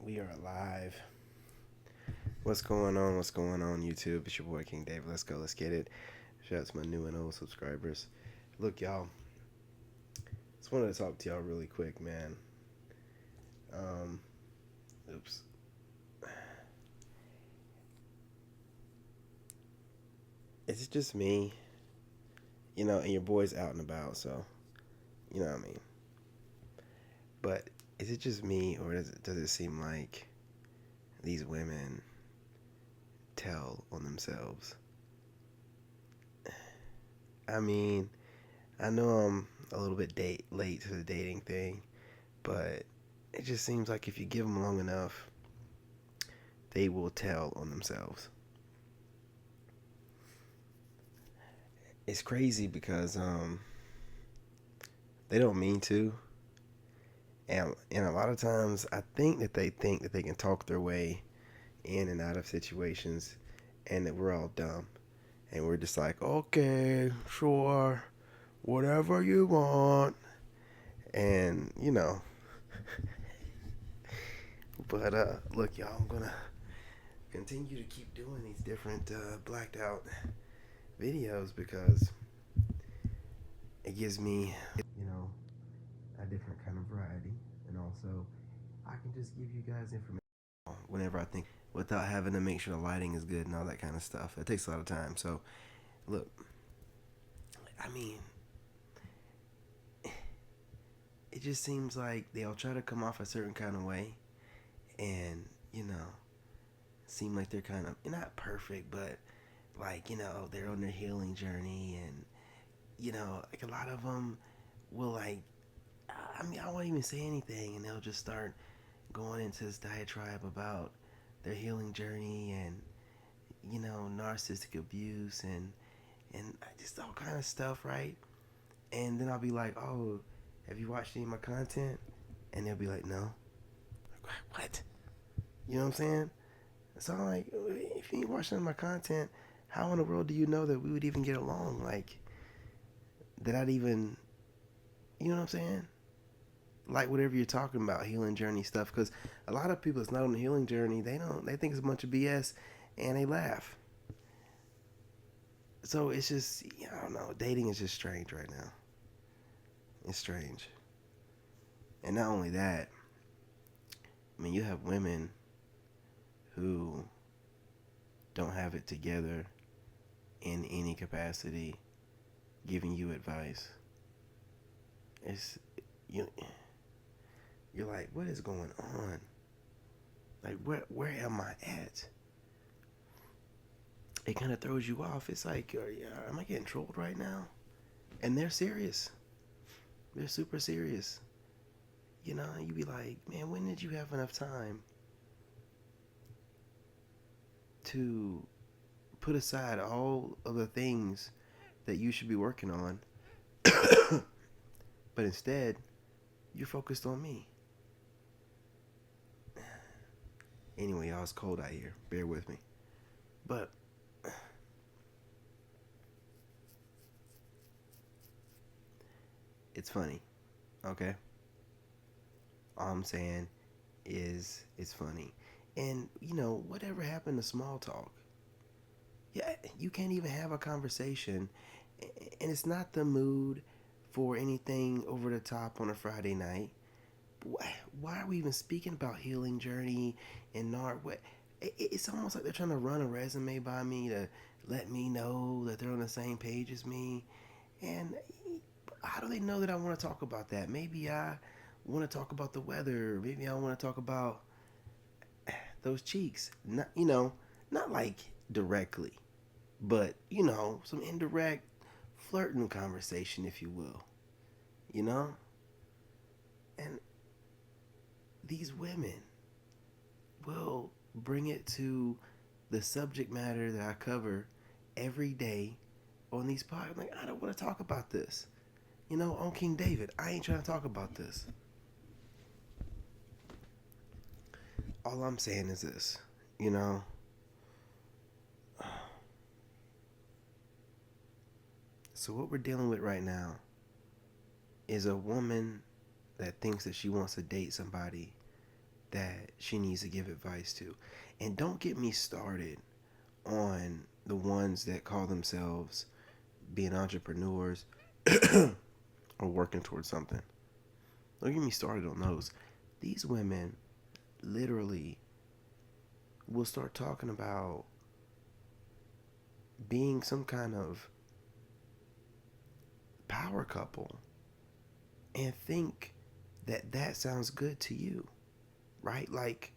We are live. What's going on? What's going on, YouTube? It's your boy King David. Let's go. Let's get it. Shout out to my new and old subscribers. Look, y'all. Just wanted to talk to y'all really quick, man. Um, oops. It's just me, and your boy's out and about, so you know what I mean. But is it just me, or does it seem like these women tell on themselves? I mean, I know I'm a little bit late to the dating thing, but it just seems like if you give them long enough, they will tell on themselves. It's crazy because they don't mean to, and a lot of times I think that they can talk their way in and out of situations, and that we're all dumb, and we're just like, okay, sure, whatever you want, and But look, y'all, I'm gonna continue to keep doing these different blacked out videos because it gives me, you know, a different kind of variety, and also I can just give you guys information whenever I think, without having to make sure the lighting is good and all that kind of stuff. That takes a lot of time. So, look, I mean, it just seems like they'll try to come off a certain kind of way, and seem like they're kind of not perfect, but like they're on their healing journey, and like a lot of them will like. I mean, I won't even say anything, and they'll just start going into this diatribe about their healing journey and narcissistic abuse and just all kind of stuff, right? And then I'll be like, "Oh, have you watched any of my content?" And they'll be like, "No." Like, what? You know what I'm saying? So I'm like, if you ain't watching my content, how in the world do you know that we would even get along? Like, that I'd even, you know what I'm saying? Like whatever you're talking about, healing journey stuff. Because a lot of people that's not on the healing journey, they think it's a bunch of BS, and they laugh. So it's just, I don't know. Dating is just strange right now. It's strange. And not only that, I mean, you have women who don't have it together in any capacity giving you advice. It's you you're like, what is going on? Like where am I at? It kind of throws you off. It's like, am I getting trolled right now? And they're serious. They're super serious. You be like, man, when did you have enough time to put aside all of the things that you should be working on, but instead you're focused on me? Anyway, y'all, it's cold out here. Bear with me. But it's funny, okay? All I'm saying is it's funny. And, whatever happened to small talk? Yeah, you can't even have a conversation. And it's not the mood for anything over the top on a Friday night. Why are we even speaking about healing journey and NAR? It's almost like they're trying to run a resume by me to let me know that they're on the same page as me. And how do they know that I want to talk about that? Maybe I want to talk about the weather. Maybe I want to talk about those cheeks. Not, not like directly, but some indirect flirting conversation, if you will. You know, and these women will bring it to the subject matter that I cover every day on these podcasts. I'm like, I don't want to talk about this. On King David, I ain't trying to talk about this. All I'm saying is this, you know. So what we're dealing with right now is a woman that thinks that she wants to date somebody that she needs to give advice to. And don't get me started on the ones that call themselves being entrepreneurs or working towards something. Don't get me started on those. These women literally will start talking about being some kind of power couple and think that that sounds good to you, right? Like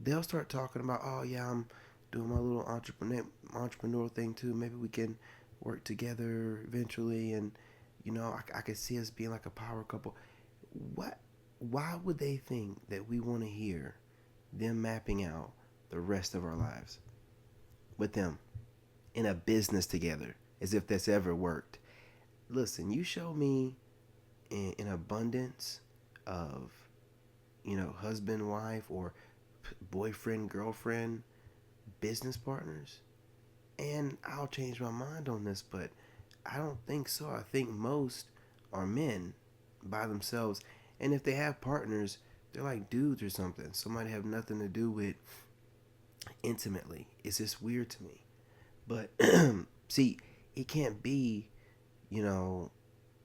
they'll start talking about, oh yeah, I'm doing my little entrepreneur thing too. Maybe we can work together eventually, and I could see us being like a power couple. What? Why would they think that we want to hear them mapping out the rest of our lives with them in a business together, as if that's ever worked? Listen, you show me an abundance of husband wife or boyfriend girlfriend business partners, and I'll change my mind on this, but I don't think so. I think most are men by themselves, and if they have partners, they're like dudes or something. Somebody have nothing to do with intimately. It's just weird to me. But see, it can't be, you know,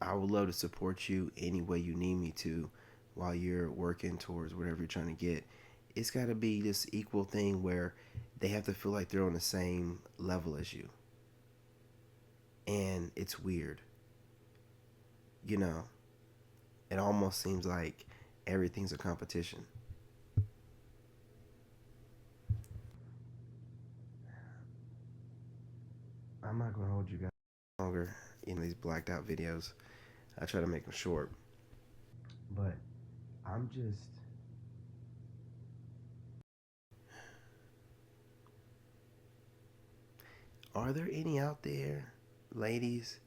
I would love to support you any way you need me to while you're working towards whatever you're trying to get. It's got to be this equal thing where they have to feel like they're on the same level as you. And it's weird. You know, it almost seems like everything's a competition. I'm not going to hold you guys longer in these blacked out videos. I try to make them short. But I'm just. Are there any out there, ladies,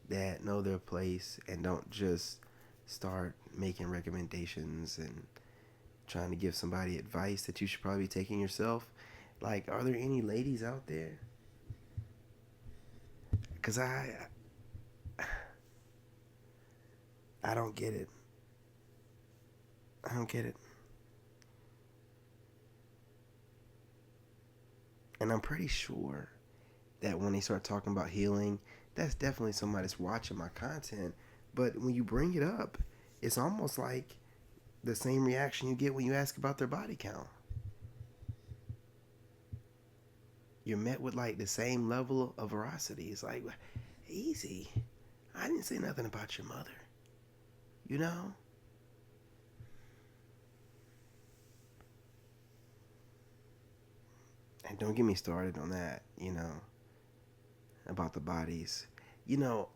that know their place and don't just start making recommendations and trying to give somebody advice that you should probably be taking yourself? Like, are there any ladies out there? Because I don't get it. I don't get it. And I'm pretty sure that when they start talking about healing, that's definitely somebody that's watching my content. But when you bring it up, it's almost like the same reaction you get when you ask about their body count. You're met with like the same level of veracity. It's like, easy. I didn't say nothing about your mother. You know? And don't get me started on that, about the bodies. You know,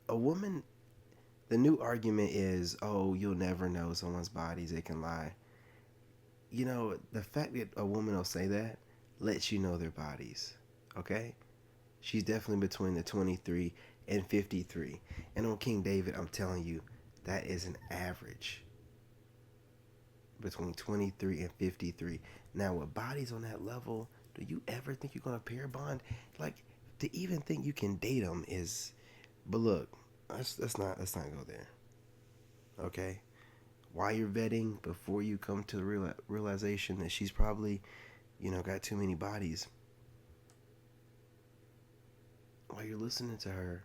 a woman, the new argument is, oh, you'll never know someone's bodies, they can lie. The fact that a woman will say that lets you know their bodies, okay? She's definitely between the 23 and 53. And on King David, I'm telling you, that is an average between 23 and 53. Now, with bodies on that level, do you ever think you're going to pair bond? Like, to even think you can date them is. But look, let's not go there, okay? While you're vetting, before you come to the realization that she's probably, got too many bodies, while you're listening to her,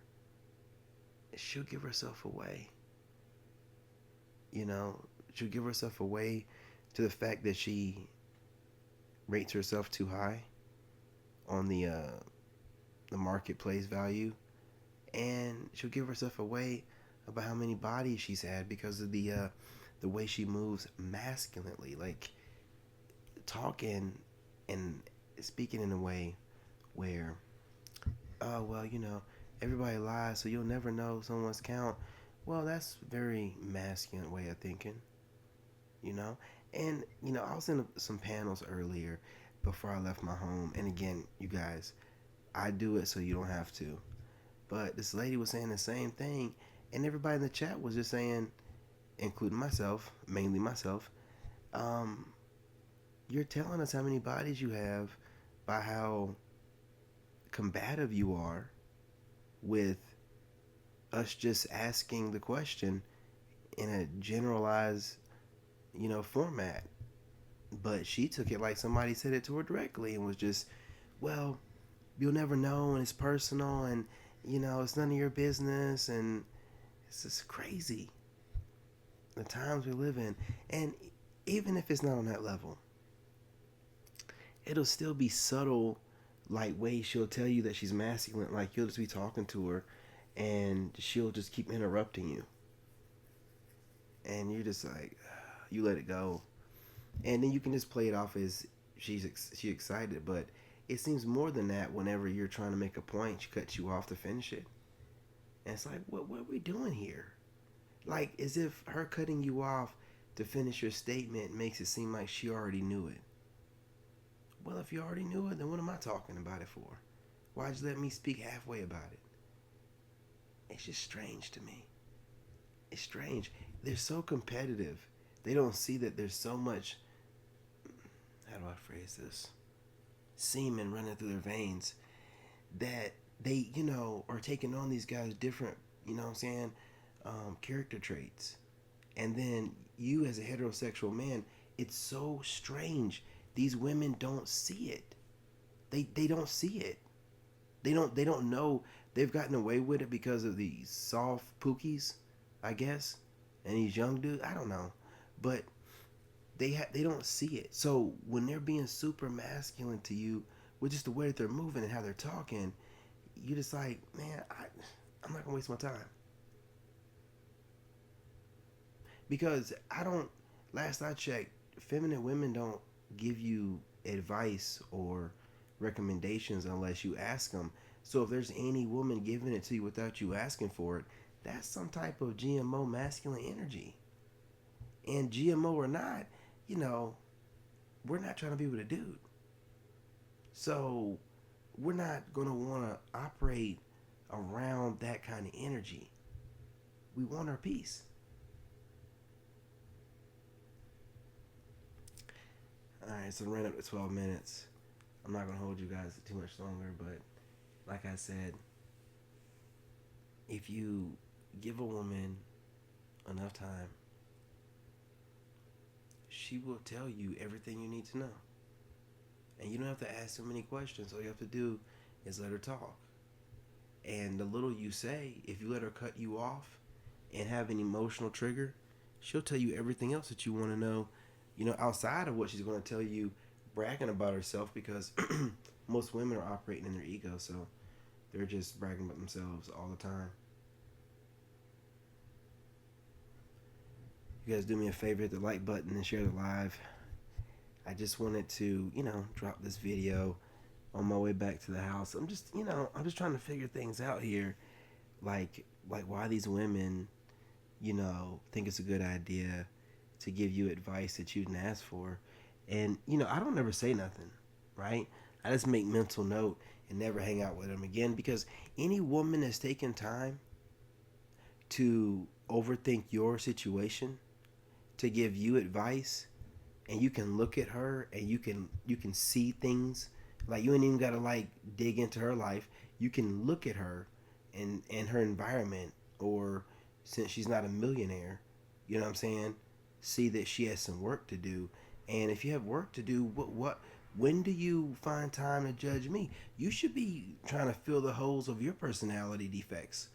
she'll give herself away. You know, she'll give herself away to the fact that she rates herself too high on the marketplace value, and she'll give herself away about how many bodies she's had because of the way she moves masculinely, like talking and speaking in a way where, oh well, everybody lies, so you'll never know someone's count. Well, that's a very masculine way of thinking, you know. And I was in some panels earlier before I left my home, and again, you guys, I do it so you don't have to. But this lady was saying the same thing, and everybody in the chat was just saying, including myself, mainly myself, um, you're telling us how many bodies you have by how combative you are with us just asking the question in a generalized, format. But she took it like somebody said it to her directly and was just, well, you'll never know and it's personal and, it's none of your business. And it's just crazy the times we live in. And even if it's not on that level, it'll still be subtle, like ways she'll tell you that she's masculine. Like you'll just be talking to her and she'll just keep interrupting you. And you're just like, you let it go. And then you can just play it off as she's excited, but it seems more than that whenever you're trying to make a point, she cuts you off to finish it. And it's like, what are we doing here? Like, as if her cutting you off to finish your statement makes it seem like she already knew it. Well, if you already knew it, then what am I talking about it for? Why'd you let me speak halfway about it? It's just strange to me. It's strange. They're so competitive. They don't see that there's so much, how do I phrase this? Semen running through their veins that they, are taking on these guys' different, what I'm saying, character traits. And then you, as a heterosexual man, it's so strange. These women don't see it. They don't see it. They don't know they've gotten away with it because of these soft pookies, I guess, and these young dudes. I don't know, but they don't see it. So when they're being super masculine to you with just the way that they're moving and how they're talking, you just like, man, I'm not gonna waste my time because I don't. Last I checked, feminine women don't give you advice or recommendations unless you ask them. So if there's any woman giving it to you without you asking for it, that's some type of GMO masculine energy. And GMO or not, you know, we're not trying to be with a dude. So we're not going to want to operate around that kind of energy. We want our peace. All right, so ran up to 12 minutes. I'm not going to hold you guys too much longer, but like I said, if you give a woman enough time, she will tell you everything you need to know. And you don't have to ask so many questions. All you have to do is let her talk. And the little you say, if you let her cut you off and have an emotional trigger, she'll tell you everything else that you want to know, outside of what she's going to tell you bragging about herself because most women are operating in their ego, so they're just bragging about themselves all the time. You guys do me a favor, hit the like button and share the live. I just wanted to, drop this video on my way back to the house. I'm just trying to figure things out here, like why these women, think it's a good idea to give you advice that you didn't ask for. And, I don't ever say nothing, right? I just make mental note and never hang out with them again because any woman that's taken time to overthink your situation to give you advice and you can look at her and you can see things like you ain't even gotta like dig into her life. You can look at her and her environment, or since she's not a millionaire, you know what I'm saying, see that she has some work to do. And if you have work to do, what when do you find time to judge me? You should be trying to fill the holes of your personality defects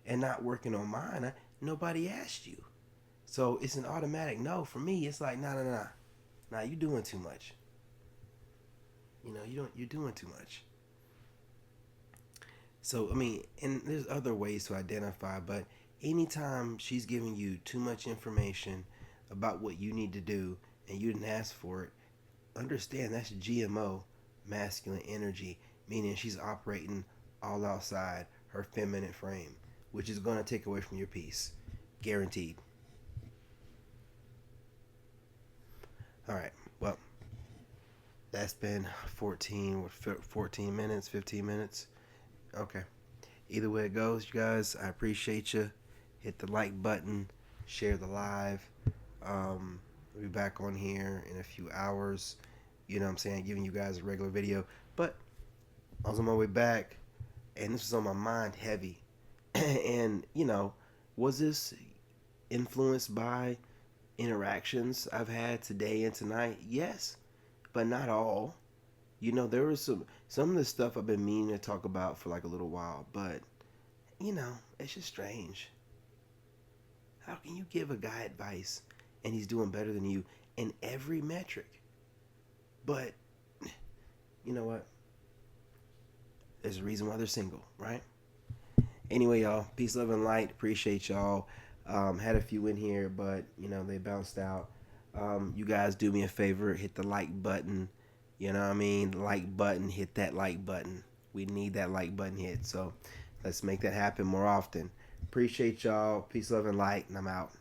and not working on mine. Nobody asked you. So it's an automatic no for me. It's like, nah, you doing too much. You're doing too much. So I mean, and there's other ways to identify, but anytime she's giving you too much information about what you need to do and you didn't ask for it, understand that's GMO, masculine energy, meaning she's operating all outside her feminine frame, which is going to take away from your peace, guaranteed. All right, well, that's been 14 minutes, 15 minutes. Okay. Either way it goes, you guys, I appreciate you. Hit the like button, share the live. We'll be back on here in a few hours. You know what I'm saying? Giving you guys a regular video. But I was on my way back, and this was on my mind heavy. And, was this influenced by interactions I've had today and tonight, yes, but not all. There was some of the stuff I've been meaning to talk about for like a little while, but it's just strange. How can you give a guy advice and he's doing better than you in every metric? But you know what? There's a reason why they're single, right? Anyway, y'all, peace, love, and light. Appreciate y'all. Had a few in here, but they bounced out. You guys do me a favor, hit the like button. You know what I mean? Like button, hit that like button. We need that like button hit. So let's make that happen more often. Appreciate y'all. Peace, love, and light, and I'm out.